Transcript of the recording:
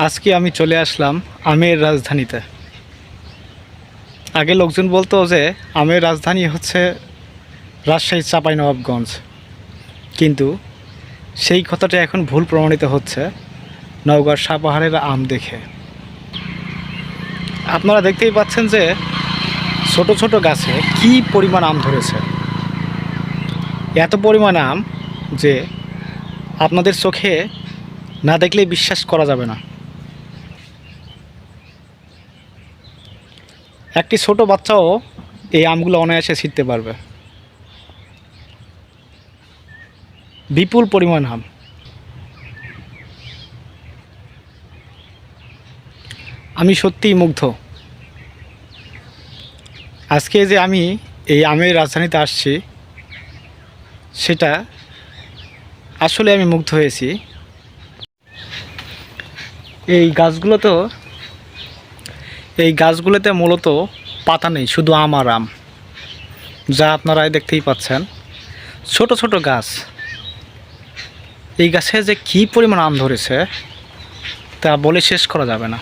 আজকে আমি চলে আসলাম আমের রাজধানীতে। আগে লোকজন বলতো যে আমের রাজধানী হচ্ছে রাজশাহীর চাঁপাইনবাবগঞ্জ, কিন্তু সেই কথাটা এখন ভুল প্রমাণিত হচ্ছে নওগাঁর সাপাহারের আম দেখে। আপনারা দেখতেই পাচ্ছেন যে ছোট ছোট গাছে কি পরিমাণ আম ধরেছে। এত পরিমাণ আম যে আপনাদের চোখে না দেখলে বিশ্বাস করা যাবে না। একটি ছোট বাচ্চাও এই আমগুলো অনায়াসে ছিঁড়তে পারবে। বিপুল পরিমাণ আম। আমি সত্যিই মুগ্ধ। আজকে যে আমি এই আমের রাজধানীতে আসছি, সেটা আসলে আমি মুগ্ধ হয়েছি। এই গাছগুলোতে মূলত পাতা নেই, শুধু আম আর আম, যা আপনারা দেখতেই পাচ্ছেন। ছোট ছোট গাছ, এই গাছে যে কী পরিমাণ আম ধরেছে তা বলে শেষ করা যাবে না।